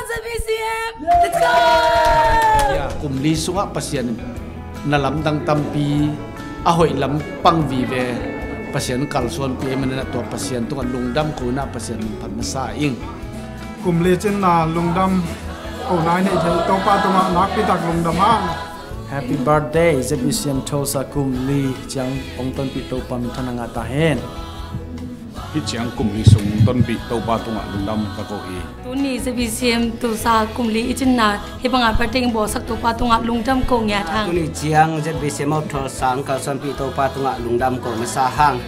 ZBCM let's go กลุ่มลีสุงะปัสยันนลำดังตัมปีอาหอยลำปังวีเวปัสยันกัลส่วนปีมันนั่นตัวปัสยันตัวลุงดำกูน่าปัสยันพันมาซาอิงกลุ่มลีจินนาลุงดำโอ้นายนี่เจ้าตัวป้าตัวนักพิทักษ์ลุงดำอ่ะ Happy birthday ZBCM Thosa kum li chang ong ton pi to pam thananga ta hen hi chang kum li sung ton pi to pa tunga lungdam ka ko hi tu ni ZBCM Thosa kum li ichinna he banga pating bo sak to pa tunga lungdam ko nya thang tu ni chiang ZBCM Thosa ka son pi to pa tunga lungdam ko ma sa hang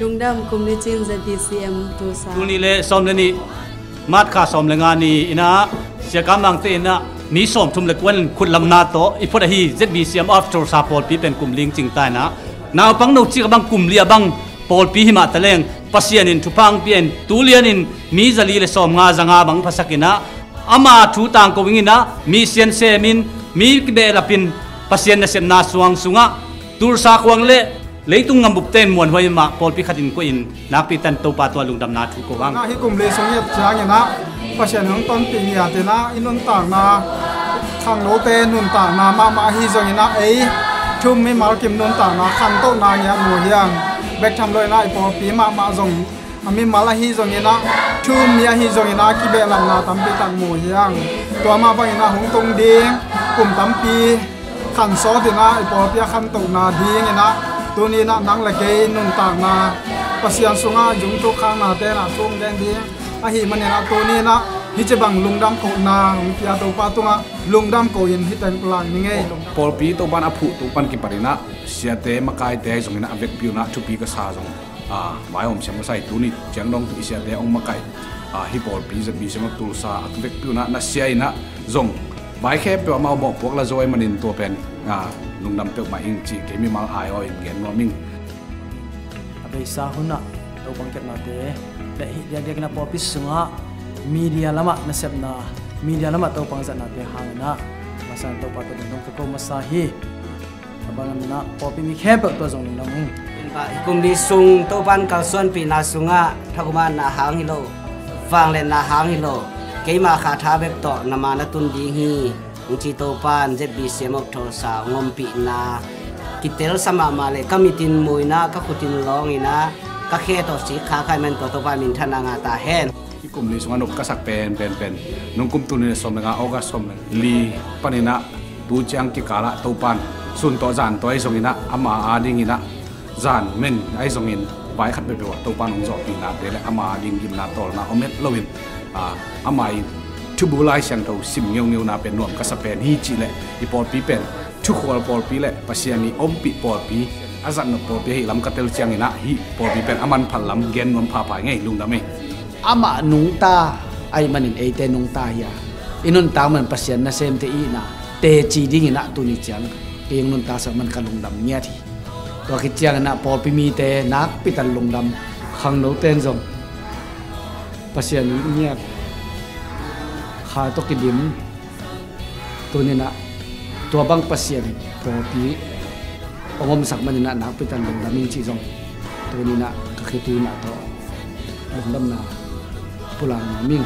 lungdam kum li chin ZBCM Thosa tu ni le som le ni mat kha som le nga ni ina sia kam lang te naมีสมทุมเล็กวันขุดลำนาโตอีพอดฮี ZBCM after support ปีเป็นกลุ่มลิงจริงใต้นะนาวปังโนจิกบังกลุ่มเลียบังปอลปีหิมะตะเลงปัสยานินทุพังเปียนตูเลียนินมีจลีเลสอมงาจังาบังภาษากินะอามาทูต่างกวิงินะมีเซียนเซมินมีเบลปินปัสยานเซมนาสวงสุงะตูรสากวังเล่เลยตุงงำบุบเต้นมวนไว้มาปอลปีขัดินก็อินนักปีตันโตปาตัวลุงดำนาทุกวังที่กลุ่มลีสงเงียบจางอย่างนะปัสยันของต้นปีนี้อาจจะนะอินุนต่างนาขังโนเตนุนต่างนามาฮีจงนะเอ้ชุ่มไม่มาเก็บนุนต่างนาขังโตนาเนี่ยหนูยังแบกทำเลยนะไอพอปีมาจงมีมาละฮีจงนะชุ่มมีฮีจงนะกิเบลังนาตั้มปีตั้งหมูยังตัวมาไปนะหงตรงดีกลุ่มตั้มปีขังซอดีนะไอพอปีขังโตนาดีเงี้ยนะตัวนี้นะนังละเกยนุนต่างนาปัสยันสุงาจุงทุกข้างนาเตนะช่วงแดงดีอาหิมันเนี่ยนะตัวนี้นะฮิจบังลุงดำโกนาพิอาตัวป้าตัวลุงดำโกยินฮิตันปลานี่ไงปอลปีตัวบ้านอภุตัวบ้านกิปารินะเสียเตมากายเตยสงนะเวกพิวนะทุปีก็ซาจงหมายผมเชื่อว่าใส่ตัวนี้เจียงดงตัวเสียเตองมากายฮิปอลปีจะมีเชื่อว่าตัวซาเวกพิวนะน่าเสียนะจงหมายแค่เปล่ามาบอกพวกเราจะไว้มันอินตัวเป็นลุงดำเปล่ามาอิงจีเกมีมาหายอ้อยเงี้ยนัวมิงอาไปซาหุนะตัวบังเกิดนาเตและเดียกนะพอพิสุงะมีเดียละมะนะเซบนามีเดียละมะตัวปังจันนาเตหางนะมาสันตัวปัตตุนงก็มาซาฮีบังนะพอพิมีแค่เปิดตัวจงนึงนะมึงกลุ่มลีซุงตัวบ้านกัลส่วนปีนาสุงะทักมานาหางฮิโลฟังเลนนาหางฮิโลเกมาคาถาเบบต่อนามานาตุนดีฮีอุจิโตปานZBCM Thosaงอมปีนากิเตลสมามาเลก็มีตินมวยนะก็ขุตินร้องอีนะก็แค่ตัวสีขาใครมันตัวบ้านมินทนางาตาแห้งที่กลุ่มนี้สงนุกกษักเป็นนุ่งกลุ่มตุนิสมงาออกสมลีปนินะตูจังกิกาละตูปันสุนตัวจานตัวไอสงินะอามาอาดิงินะจานเมนไอสงินใบขัดไปว่าตูปันองจอปีนาเดลอามาดิงิมนาตอลนาอเมตโลวินอามาทุบุไลเสียงตัวซิมเงียวนาเป็นนวมกษักเป็นฮีจิเลอีปอลปีเป็นทุกคนปอลปีเลปัสยานีอมปีปอลปีอาจารย์นปอลปีให้ลำกัตเตลเชียงนะฮีปอลปีเป็นอามันพันลำเกนนวมพาไปไงลุงดำเองอามานุงตาไอมันอินเอเตนุงตาเฮียอินุนตามันปัสยันนะเซมเตอีนะเตจีดิ้งนะตุนิจังเองนุนตาสักมันกันลุงดำเนี่ยทีตัวคิดจังนะพอพิมีเตนักปิตันลุงดำขังโนเตนจงปัสยันเนี่ยขาตกิดิมตัวนี้นะตัวบังปัสยันพอปีองค์สักมันนะนักปิตันลุงดำมิงจีจงตัวนี้นะก็คือตัวนะตัวลุงดำนาpulang ming